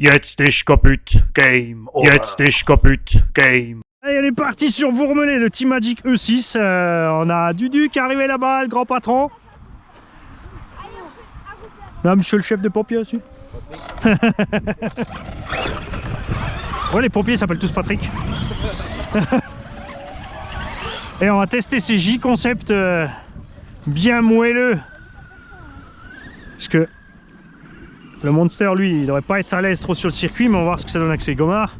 Jetzt ist kaputt, game over. Jetzt ist kaputt, game. Allez, on est parti sur Vourmelay, le Team Magic E6. On a Dudu qui est arrivé là-bas, le grand patron. Là, monsieur le chef des pompiers aussi. Ouais, les pompiers s'appellent tous Patrick. Et on va tester ces J-Concept bien moelleux. Parce que le Monster, lui, il devrait pas être à l'aise trop sur le circuit, mais on va voir ce que ça donne avec ces gommards.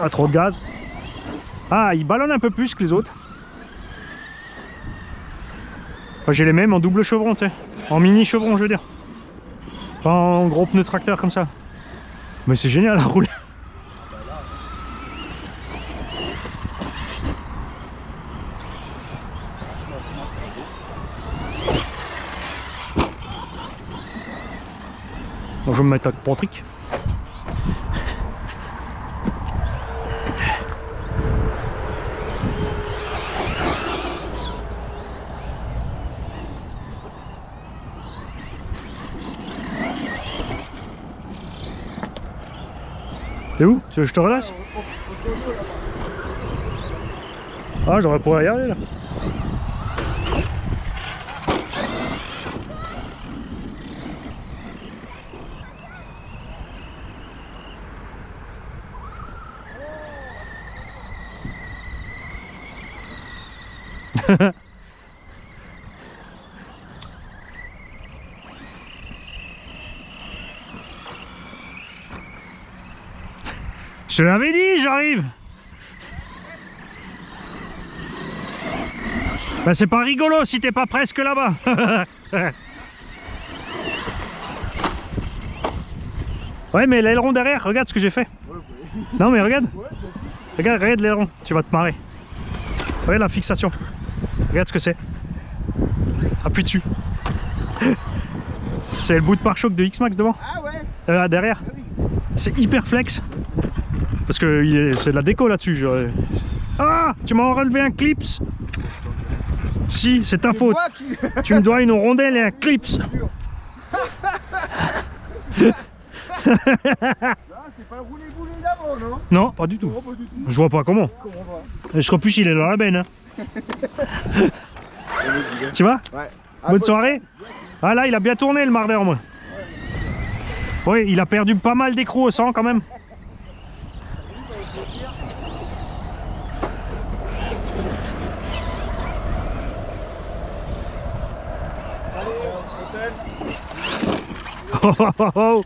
Ah, trop de gaz. Ah, il ballonne un peu plus que les autres. Enfin, j'ai les mêmes en double chevron, tu sais. En mini chevron, je veux dire. Pas en gros pneu tracteur comme ça. Mais c'est génial à rouler. Bon, je vais me mettre avec Patrick. T'es où? Tu veux que je te relaisse? Ah, j'aurais pu y aller là. Je te l'avais dit, j'arrive. Ben, c'est pas rigolo si t'es pas presque là-bas. Ouais, mais l'aileron derrière, regarde ce que j'ai fait. Non mais regarde. Regarde l'aileron, tu vas te marrer. Regarde la fixation. Regarde ce que c'est. Appuie dessus. C'est le bout de pare-choc de X-Max devant. Ah ouais. Derrière. C'est hyper flex. Parce que c'est de la déco là-dessus. Ah, tu m'as relevé un clips. Si, c'est ta faute. Tu me dois une rondelle et un clips. Là, c'est pas le roulé-boulé d'avant, non? Non, pas du tout. Non, pas du tout. Je vois pas comment. Je crois plus il est dans la benne. Hein. Tu vois? Ouais. Bonne soirée. Ah là, il a bien tourné le mardeur, moi. Oui, il a perdu pas mal d'écrous au sang quand même. Oh, oh, oh, oh.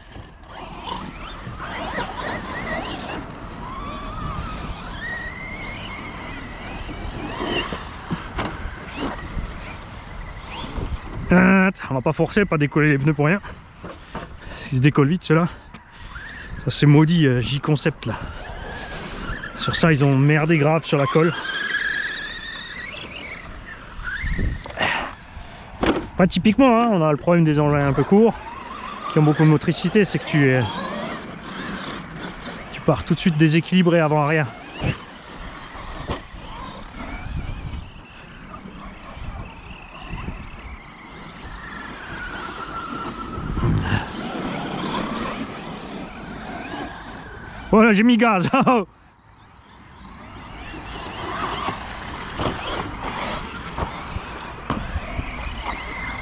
On va pas forcer, pas décoller les pneus pour rien. Ils se décollent vite ceux-là. Ça c'est maudit J-Concept là. Sur ça ils ont merdé grave sur la colle. Pas typiquement, hein, on a le problème des engins un peu courts, qui ont beaucoup de motricité, c'est que tu pars tout de suite déséquilibré avant-arrière. Voilà, j'ai mis gaz.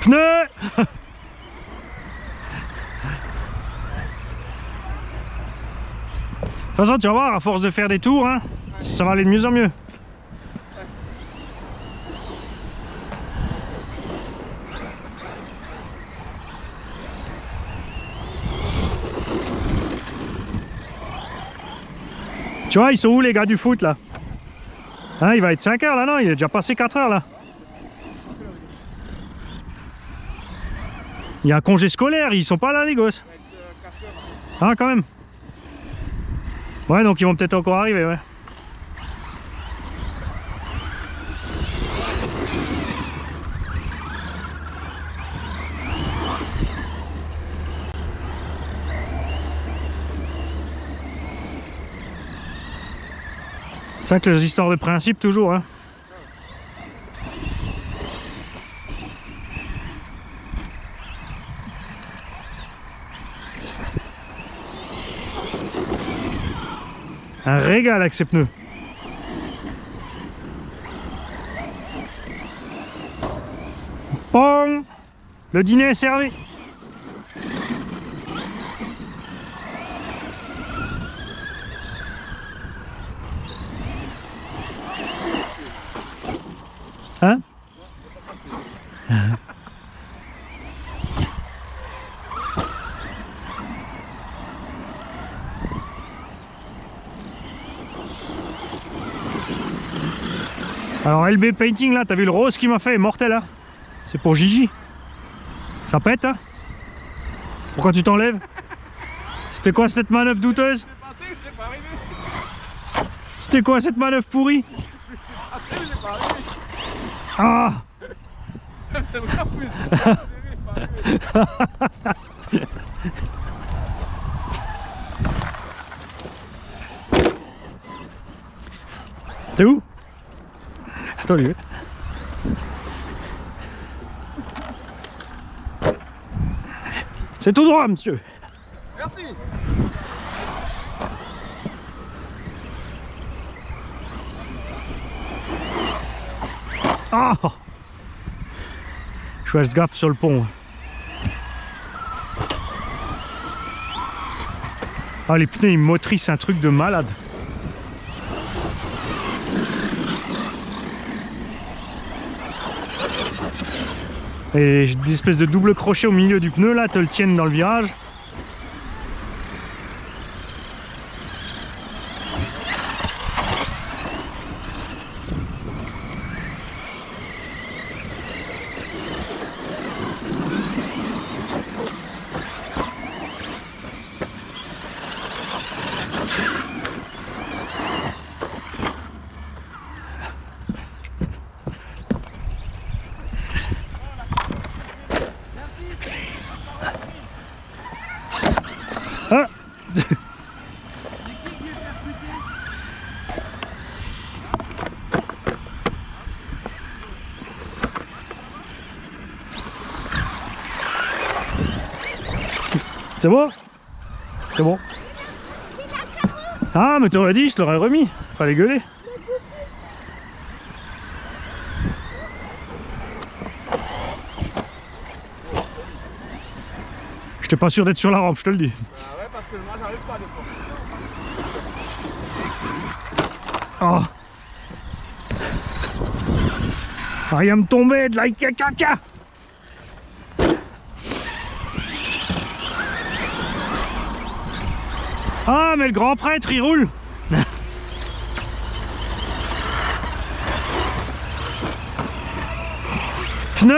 Pneus. De toute façon, tu vas voir, à force de faire des tours, hein, ça va aller de mieux en mieux. Tu vois, ils sont où les gars du foot là? Hein, il va être 5 heures là, non? Il est déjà passé 4 heures là. Il y a un congé scolaire, ils sont pas là les gosses. Ah, quand même. Ouais, donc ils vont peut-être encore arriver, ouais. C'est vrai que les histoires de principe toujours, hein. Un régal avec ces pneus. Pong! Le dîner est servi. Hein? Alors LB Painting là, t'as vu le rose qu'il m'a fait, mortel là? C'est pour Gigi. Ça pète hein? Pourquoi tu t'enlèves? C'était quoi cette manœuvre douteuse? C'était quoi cette manœuvre pourrie? Ah! C'est encore plus. T'es où? Attends lui. C'est tout droit, monsieur. Merci. Ah! Je fasse gaffe sur le pont. Ah, les pneus, ils motrissent un truc de malade. Et j'ai des espèces de double crochet au milieu du pneu là, te le tiennent dans le virage. Ah. C'est bon? C'est bon. Ah mais t'aurais dit, je t'aurais remis. Fallait gueuler. J'étais pas sûr d'être sur la rampe, je te le dis. Ah ouais, parce que moi j'arrive pas des fois. Oh. Ah, il va me tomber de la caca. Ah, mais le grand prêtre, il roule. Pneu.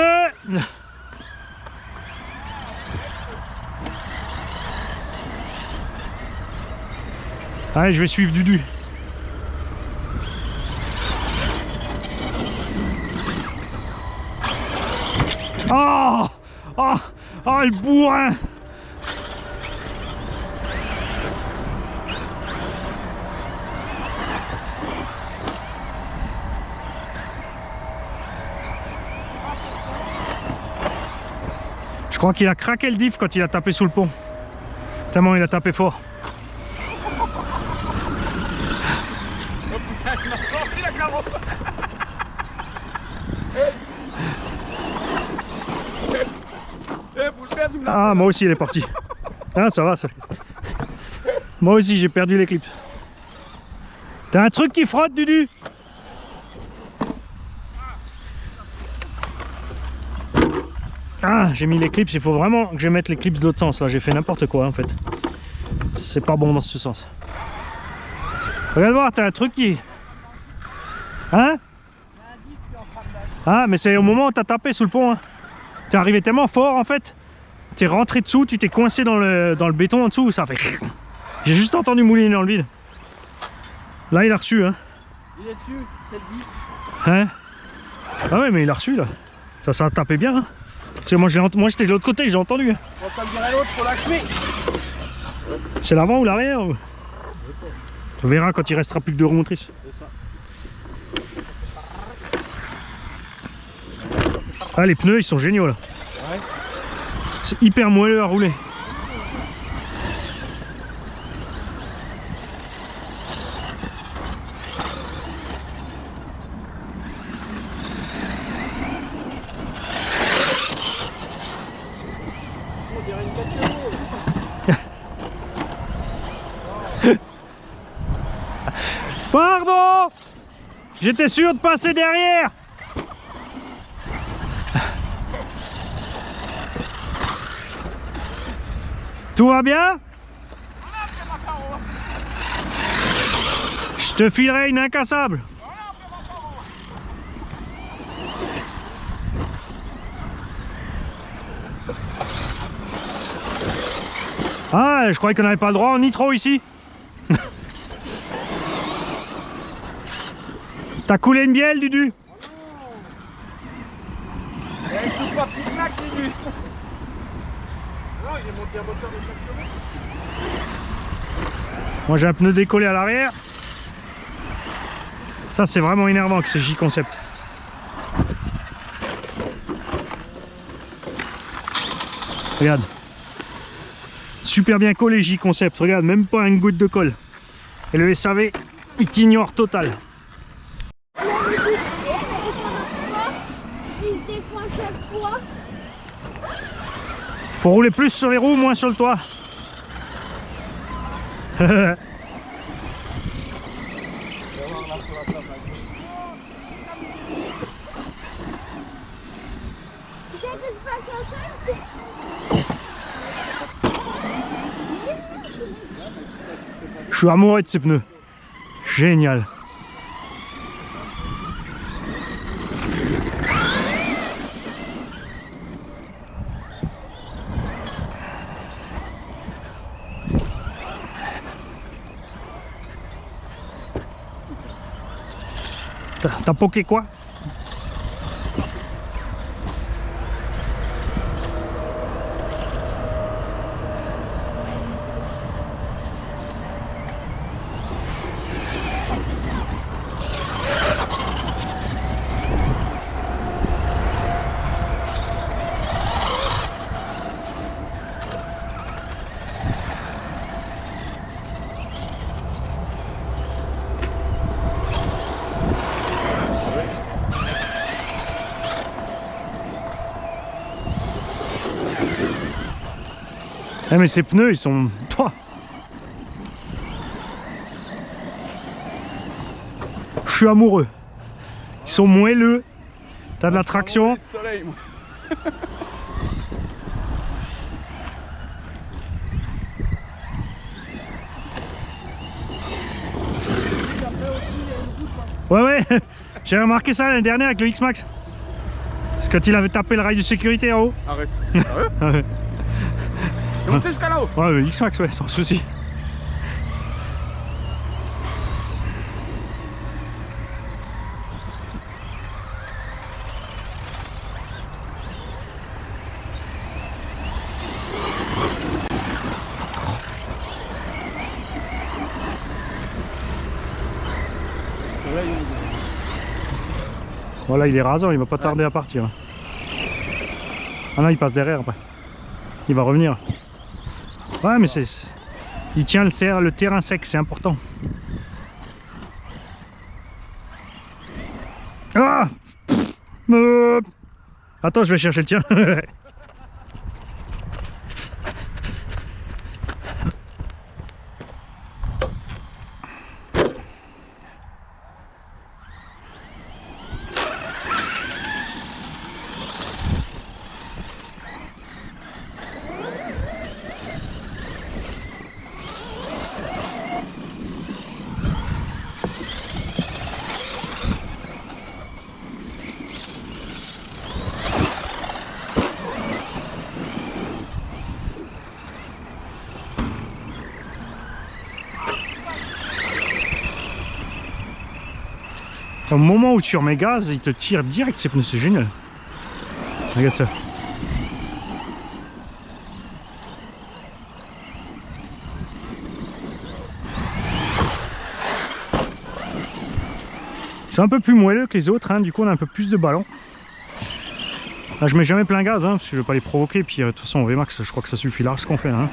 Allez, je vais suivre Dudu. Oh, oh, oh, le bourrin. Je crois qu'il a craqué le diff quand il a tapé sous le pont. Tellement il a tapé fort. Oh putain, il m'a sorti la carotte. Ah, moi aussi il est parti. Ah, ça va ça. Moi aussi j'ai perdu l'éclipse. T'as un truc qui frotte, Dudu? Ah, j'ai mis l'éclipse, il faut vraiment que je mette l'éclipse de l'autre sens là, j'ai fait n'importe quoi en fait. C'est pas bon dans ce sens. Regarde voir, t'as un truc qui... Hein? Ah, mais c'est au moment où t'as tapé sous le pont. Hein. T'es arrivé tellement fort en fait. T'es rentré dessous, tu t'es coincé dans le béton en dessous, ça fait... J'ai juste entendu mouliner dans le vide. Là il a reçu hein. Il est dessus, c'est le dit. Hein? Ah ouais mais il a reçu là. Ça a tapé bien hein. Parce que moi j'étais de l'autre côté, j'ai entendu. Hein. On va me dire l'autre pour la clé. C'est l'avant ou l'arrière ou... On verra quand il restera plus que 2 roues motrices. Ah, les pneus ils sont géniaux là. Ouais. C'est hyper moelleux à rouler. On dirait une 4 chevaux. Pardon! J'étais sûr de passer derrière! Tout va bien? Je te filerai une incassable. Ah, je croyais qu'on n'avait pas le droit en nitro ici. T'as coulé une bielle, Dudu? Elle touche pas plus claque, lui. Non, j'ai monté un moteur de 4 km. Moi j'ai un pneu décollé à l'arrière. Ça c'est vraiment énervant que ces J-Concept. Regarde. Super bien collé J-Concept. Regarde, même pas une goutte de colle. Et le SAV, il t'ignore total. Faut rouler plus sur les roues, moins sur le toit. Je suis amoureux de ces pneus. Génial. T'as poké quoi? Eh mais ces pneus ils sont... Toi. Je suis amoureux. Ils sont moelleux. T'as de la traction. Soleil, moi. Ouais ouais. J'ai remarqué ça l'année dernière avec le X-Max. C'est quand il avait tapé le rail de sécurité en haut. Arrête. Sérieux? C'est monté jusqu'à là-haut. Ouais, le X-Max, ouais, sans souci. Voilà, il est rasant, il va pas tarder à partir. Ah non, il passe derrière après. Il va revenir. Ouais, mais c'est... Il tient le terrain sec, c'est important. Ah Attends, je vais chercher le tien. Au moment où tu remets gaz, il te tire direct ces pneus, c'est génial. Regarde ça. C'est un peu plus moelleux que les autres, hein, du coup on a un peu plus de ballon. Là je mets jamais plein gaz, hein, parce que je veux pas les provoquer, puis de toute façon au VMAX je crois que ça suffit large ce qu'on fait. Hein.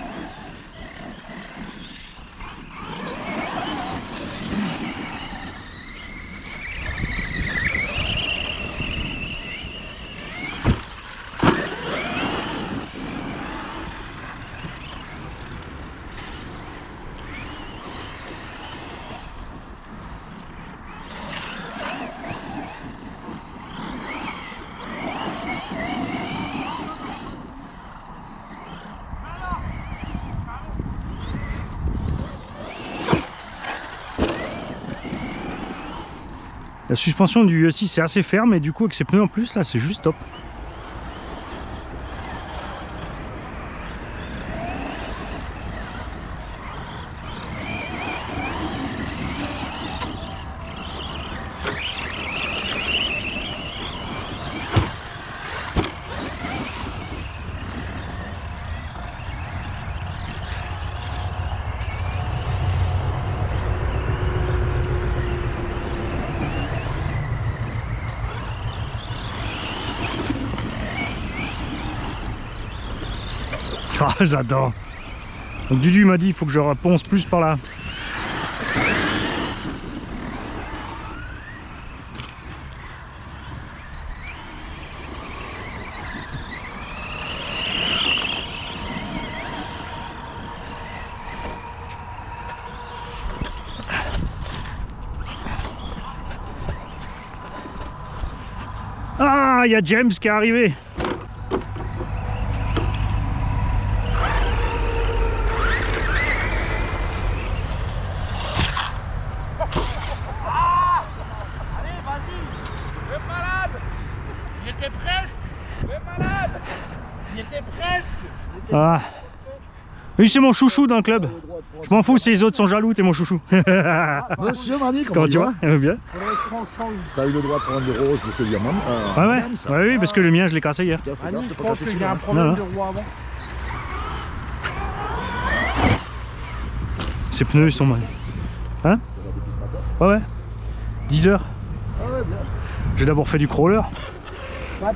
La suspension du E6 c'est assez ferme et du coup avec ces pneus en plus là c'est juste top. Ah, j'adore. Donc Dudu m'a dit il faut que je ponce plus par là. Ah, il y a James qui est arrivé. Ah. Lui c'est mon chouchou dans le club. Je m'en fous si les autres sont jaloux, t'es mon chouchou. Monsieur Mardi, Comment tu vas? Bien. T'as eu le droit de prendre le rose, monsieur Diamant. Ouais, oui, parce que le mien je l'ai cassé hier. Annie, je pense qu'il y a un problème de roi avant. Ces pneus ils sont mal. Hein? Ouais. 10 heures. J'ai d'abord fait du crawler.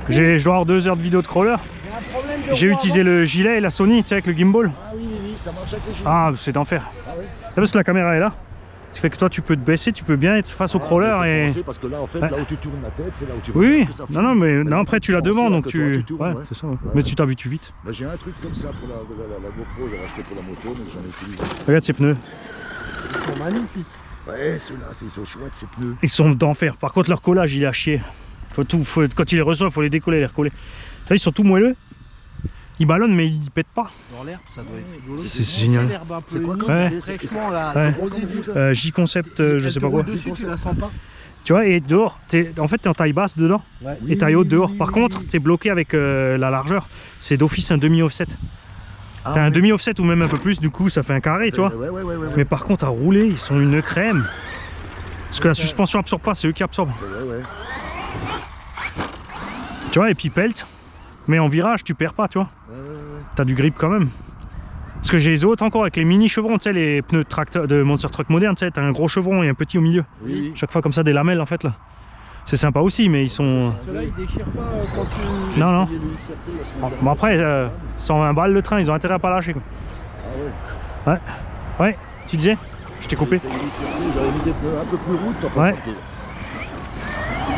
Je dois avoir 2 heures de vidéo de crawler. J'ai utilisé le gilet et la Sony, tu sais, avec le gimbal. Ah oui, ça marche avec les gilets. Ah, c'est d'enfer. Ah oui. Parce que la caméra est là. Ce qui fait que toi, tu peux te baisser, tu peux bien être face au crawler et... Parce que là, en fait, ouais. Là où tu tournes la tête, c'est là où tu Oui, que ça non, mais non, après tu l'as devant, donc tu... tournes, ouais, ouais. c'est ça. Ouais. Ouais, Mais ouais. tu t'habitues vite. Bah, j'ai un truc comme ça pour la GoPro, j'ai racheté pour la moto, mais j'en ai utilisé. Regarde ces pneus. Ils sont magnifiques. Ouais, ceux-là, ils sont chouettes, ces pneus. Ils sont d'enfer. Par contre, leur collage, il est à chier. Quand tu les reçois, il faut les décoller, les recoller. Tu vois, ils sont tout moelleux. Ils ballonnent, mais ils pètent pas. Dans l'herbe, ça doit être rigolo. C'est génial. L'herbe un peu C'est quoi humide, Ouais. fraîchement là, Ouais. rosé du... J-Concept, je sais pas quoi. dessus, tu la sens pas? Tu vois, et dehors, en fait, t'es en taille basse dedans Ouais. et taille haute dehors. Par contre, t'es bloqué avec la largeur. C'est d'office un demi-offset. Ah, T'as un ouais. demi-offset ou même un peu plus, du coup, ça fait un carré, tu vois. Ouais. Mais par contre, à rouler, ils sont une crème. Parce que la suspension absorbe pas, c'est eux qui absorbent. Ouais. Tu vois, et puis ils peltent. Mais en virage, tu perds pas, tu vois. T'as du grip quand même. Parce que j'ai les autres encore avec les mini chevrons, tu sais, les pneus de tracteur de Monster Truck moderne, tu sais, t'as un gros chevron et un petit au milieu. Oui. Chaque fois comme ça, des lamelles en fait là. C'est sympa aussi, mais ils sont. Ceux-là, ils déchirent pas quand tu... Non. Il y a le XRT, la semaine Bon dernière. après, 120 balles le train, ils ont intérêt à pas lâcher quoi. Ah ouais. Ouais, tu disais? Je t'ai coupé. J'avais mis des pneus un peu plus routes, en fait, Ouais. parce que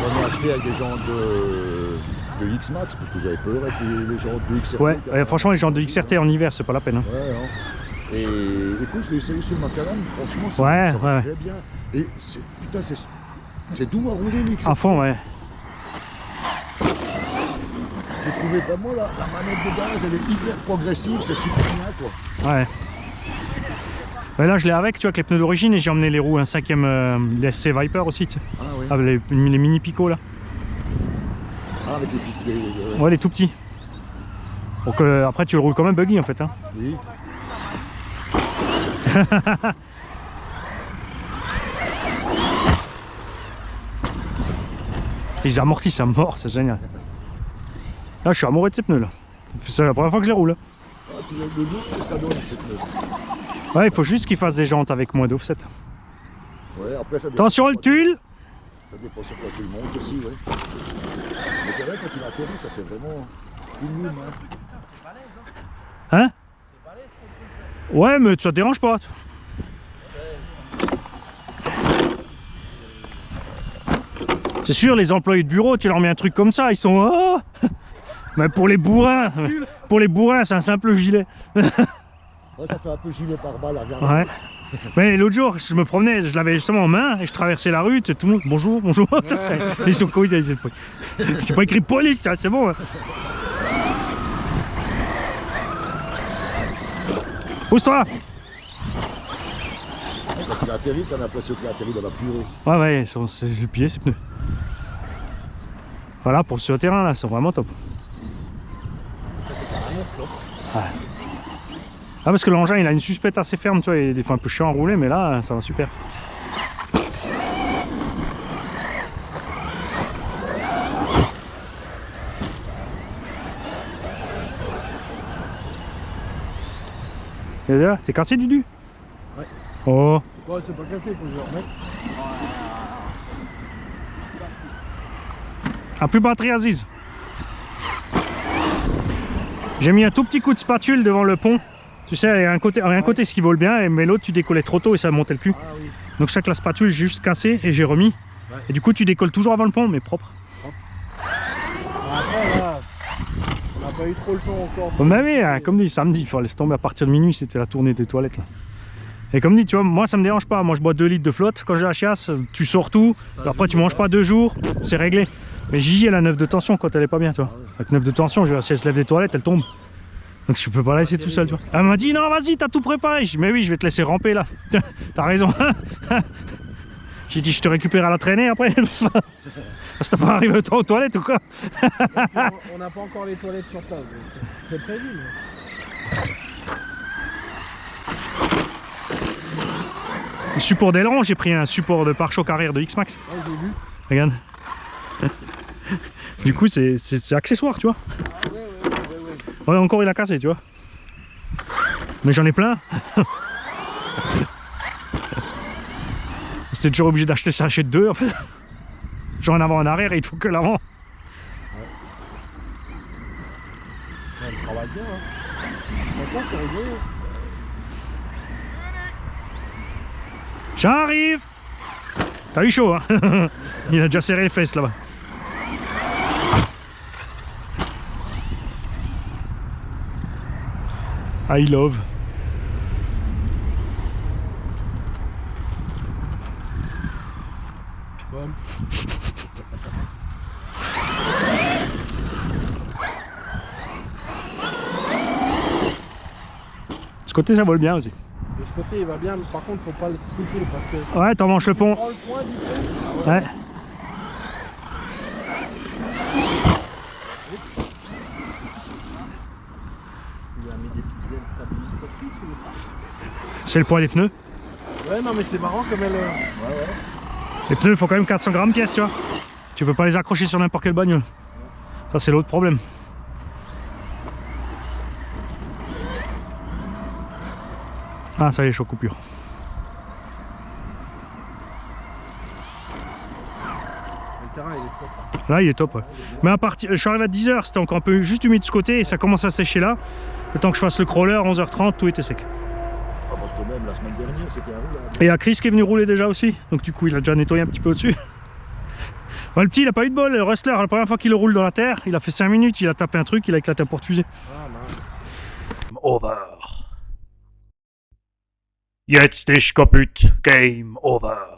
j'en ai acheté avec des gens de X-Max, parce que j'avais peur avec les gens de XRT. Ouais, franchement, les gens de XRT en hiver, c'est pas la peine. Hein. Ouais, hein. Et écoute, je l'ai essayé sur le Macallan, franchement, ça Ouais, ça ouais. va très bien. Et putain, c'est doux à rouler, l'XRT. À fond, ouais. J'ai trouvé vraiment la manette de gaz, elle est hyper progressive, c'est super bien, quoi. Ouais. Ouais, là, je l'ai avec, tu vois, avec les pneus d'origine et j'ai emmené les roues, un 5e, les SC Viper aussi, tu sais. Ah ouais. Avec les mini picots là. Ah, avec les petites... Ouais, les tout petits. Donc après, tu le roules comme un buggy en fait. Hein. Oui. Ils amortissent à mort, c'est génial. Là, je suis amoureux de ces pneus là. C'est la première fois que je les roule. Ah, puis le look que ça donne, ces pneus. Ouais, il faut juste qu'ils fassent des jantes avec moins d'offset. Ouais, après, ça Attention le tulle. Ça dépend sur quoi tu le montes aussi, ouais. Mais c'est vrai, quand il atterrit, ça fait vraiment une lune. Hein? Ouais, mais ça te dérange pas. C'est sûr, les employés de bureau, tu leur mets un truc comme ça, ils sont... Oh mais pour les bourrins, c'est un simple gilet. Ouais, ça fait un peu gilet par balle à regarder. Ouais. Mais l'autre jour, je me promenais, je l'avais justement en main et je traversais la rue, tout le monde, bonjour, bonjour. Ils sont quoi? J'ai pas écrit police, c'est bon. Hein. Pousse-toi! Quand il atterrit, t'as l'impression qu'il atterrit dans la purée. Ouais, ouais, c'est le pied, c'est pneus. Voilà, pour ce terrain là, c'est vraiment top. Ouais. Ah, parce que l'engin il a une suspette assez ferme, tu vois, il est des fois un peu chiant à rouler, mais là ça va super. T'es cassé, Dudu? Ouais. Oh. Ouais, c'est pas cassé, faut que je le remette. Ah, plus batterie, Aziz. J'ai mis un tout petit coup de spatule devant le pont. Tu sais, il y a un côté ce qui vole bien, mais l'autre tu décollais trop tôt et ça montait le cul. Ah oui. Donc chaque la spatule j'ai juste cassé et j'ai remis. Ouais. Et du coup tu décolles toujours avant le pont, mais propre. Après là, on n'a pas eu trop le temps encore. Comme oui, hein, comme dit, samedi, il fallait laisser tomber à partir de minuit, c'était la tournée des toilettes là. Et comme dit, tu vois, moi ça me dérange pas, moi je bois 2 litres de flotte quand j'ai la chiasse, tu sors tout, après tu manges pas 2 jours, c'est réglé. Mais Gigi elle a 9 de tension quand elle est pas bien, tu vois. Avec 9 de tension, si elle se lève des toilettes, elle tombe. Donc je peux pas la laisser tout seul, tu vois. Elle m'a dit non vas-y t'as tout préparé. Je dis mais oui je vais te laisser ramper là. T'as raison. J'ai dit je te récupère à la traînée après. Parce que t'as pas arrivé toi aux toilettes ou quoi? On n'a pas encore les toilettes sur place. C'est prévu. Mais... Le support d'aileron, j'ai pris un support de pare-choc arrière de X-Max. Ouais, j'ai vu. Regarde. Du coup c'est accessoire, tu vois. Ah, ouais. Ouais, encore il a cassé, tu vois. Mais j'en ai plein. C'était toujours obligé d'acheter ça chez 2 en fait. Genre en avant en arrière et il faut que l'avant. Ouais, il travaille bien. Hein. Franchement, c'est rigolo. J'arrive. T'as eu chaud, hein. Il a déjà serré les fesses là-bas. I love. Bon. Ce côté ça vole bien aussi. De ce côté il va bien, mais par contre faut pas le scruter parce que... Ouais, t'en manges le pont. Prends le point du pont. Ah ouais. Ouais. Il a mis des petites ailes stabilisatrices ou... C'est le poids des pneus. Ouais non mais c'est marrant comme elle... Les pneus font quand même 400 grammes pièce, tu vois. Tu peux pas les accrocher sur n'importe quelle bagnole. Ça c'est l'autre problème. Ah ça y est, je suis en coupure. Le terrain il est top. Là il est top, ouais. Mais à partir, je suis arrivé à 10h, c'était encore un peu juste humide de ce côté et ça commence à sécher là. Le temps que je fasse le crawler, 11h30, tout était sec. Ah, parce que même la semaine dernière, c'était un roulage. Et il y a Chris qui est venu rouler déjà aussi, donc du coup il a déjà nettoyé un petit peu au-dessus. Ouais, le petit il a pas eu de bol, le Rustler, la première fois qu'il le roule dans la terre, il a fait 5 minutes, il a tapé un truc, il a éclaté un porte-fusée. Ah mince. Over. Jetzt ist kaputt. Game over.